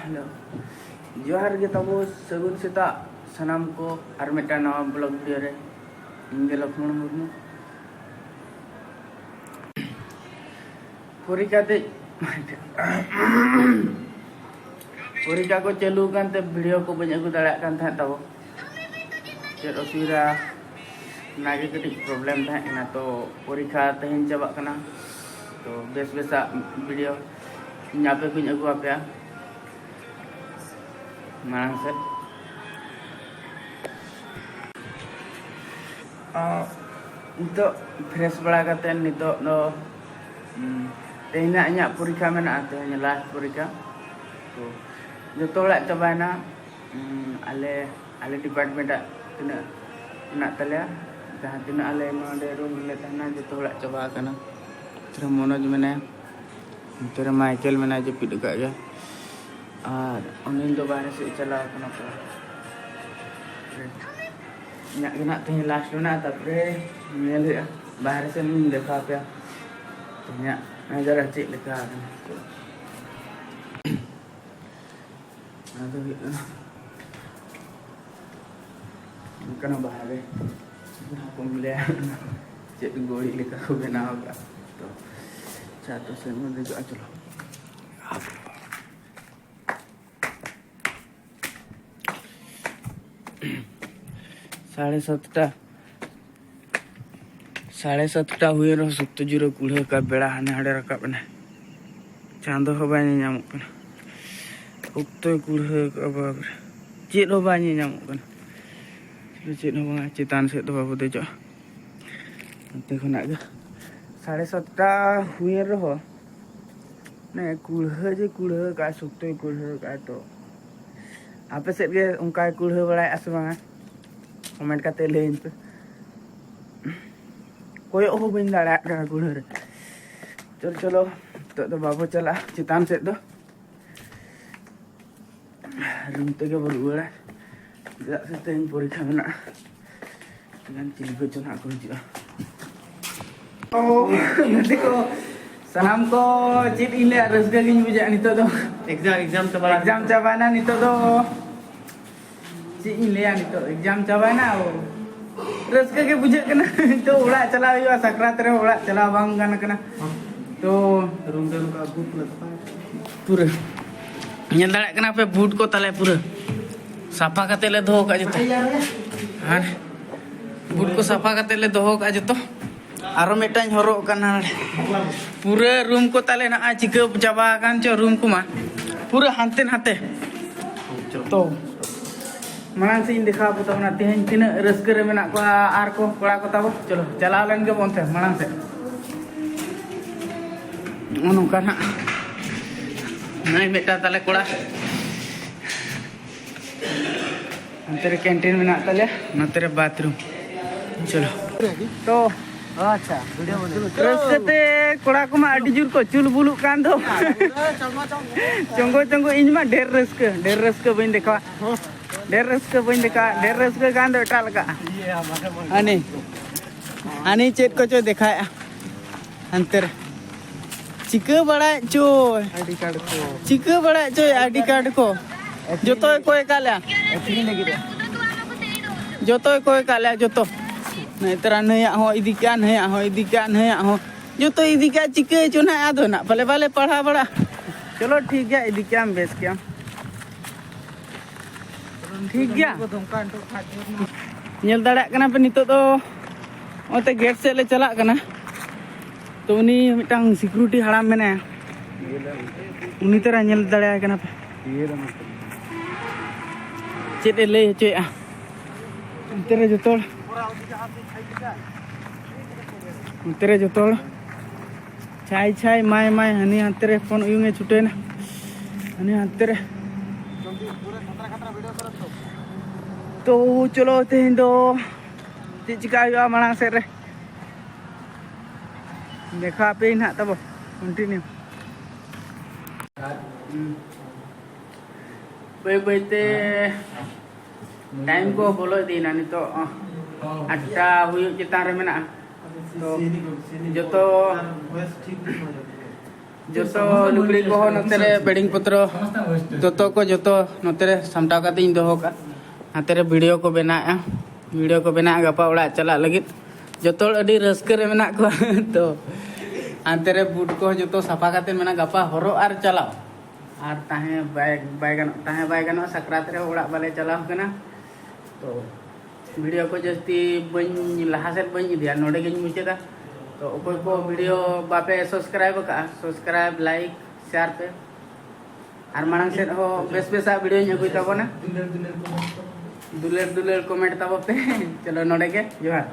Hello जोहार गे तबो सगुन सेता सनाम को और मिटा नवा ब्लॉग वीडियो रे इंगे लक्ष्मण मुर्मू परीक्षा ते परीक्षा को चालू कानते वीडियो को बन अगू दाड़ा कान था तबो चेद असुविधा नागे कटी प्रॉब्लम था ना तो परीक्षा तेहन चाबा कना तो बेस बेसा वीडियो नापे कुछ अगू आपया मांग से तो फ्रेश बड़ा करते नितो नो तेहना इᱧᱟᱹᱜ परीक्षा में तेहना लास्ट परीक्षा तो जो तोड़ा चबायना आले आले डिपार्टमेंट तना तना तले जहाँ तना आले नोडे रूम ले तहना जो तोड़ा चबा कना तेरा मनोज में तेरा माइकल में जो पिट का गया और अनिल दो बाहर से चला कना तो ना तेहन लास्ट में तापरे मेल बाहर से देखा पे तो नजर चेक लेका बाहर को मिले चेक गोड़ी लेका को बनाव तो छात्र से देखा चलो 7:30 हुए रहो सुक्त जुरो कुड़े का बेड़ा हाने हाड़े रकाब ने चांदो हो बानी नाम कना उक्तो कुड़े का बाब चेद हो बानी नाम कना चेद हो बांगा चेतान से तो बाबू देजो देखो ना 7:30 हुए रहो ने कुड़े का सुक्तो कुड़े का तो आपे से के उनका कुड़े बड़ा आसमां कमेंट करते ले इन पे कोई ओ बन दाड़ा का कुड़े चलो चलो तो बाबू चला चितान से दो रूम ते के बरुड़ा से तेन परीक्षा में ना चिली को चुना को जी ओ देखो सलाम को चिट इले रसगा गिन बुझा नितो दो एग्जाम चबाना नितो दो इले नितो एग्जाम चबाना रसका के बुझे कना तो ओड़ा चला हुआ सकरात रे ओड़ा चला बांग गान कना तो रूम दे का बूट पूरा ये दाड़ा कना पे बूट को तले पूरा साफा करते ले दो का जतो हां बूट को साफा करते ले दो का जतो आरो मेटाñ हरो कना पूरा रूम को तले ना चिका चबा कान चो रूम को मा पूरा हांते हाते तो मांग से देखा बताना तेहन तीना रस्क रे मेना को आर को कोड़ा को ताबो चलो चला लेन के बोनते मांग से नोका ना नहीं बेटा तले कोड़ा तेरे कैंटीन में ना तले ना तेरे बाथरूम चलो तो अच्छा वीडियो बने रस्कते कोड़ा को मा अडी जुर को चुल बुलु कान दो चंगो इन मा ढेर रस्क बइन देखा ढेर रस्क गान दो एटा लगा आनी चेत को चो दिखाया अंतर चिका बड़ा चो आईडी कार्ड को चिका बड़ा चो आईडी कार्ड को जो तो कोई काला जो तो कोई काला जो तो नहीं तेरा नहीं हो इदी क्या जो तो इदी क्या चिका चो ना आदो ना भले पढ़ा बड़ा चलो ठीक है इदी क्या बेस क्या ठीक गया नेल दाड़ा कना पे नितो तो ओते गेट से ले चला कना तो उनी मिटांग सिक्योरिटी हड़ाम मेना उनी तेरा नेल दाड़ा कना पे चेत ले चेया तेरे जोतोड़ छाई माय हनी हाथे फोन उयुंगे छुटे ना हनी हाथे तो चलो तेहन दो चिका मांग से देखा पे ना तब कंटिन्यू बैते टाइम को बोलो दीना नहीं तो 8टा चितान रे मेना तो जो तो जोतो लुगड़ी को नोते रे बेडिंग पत्र जोतो को जोतो नोते रे सामटाव काते इन दोहो का हाते रे वीडियो को बना गपा ओड़ा चला लगित जोतो अडी रस्के रे मेना को तो हाते रे बूट को जोतो सफा काते मेना गपा हरो आर चलाओ आर ताहे बाय गानो सकरात रे ओड़ा बाले चलाओ कना तो वीडियो को जस्ती बन लहा सेट बन इदिया नोडे गिन मुचेदा तो कोई को वीडियो बापे सब्सक्राइब लाइक शेयर पे और मांग से हो बेस बेसा वीडियो अगुई ताबोना दुलेर कमेंट ताबो पे चलो नोडे के जोहार।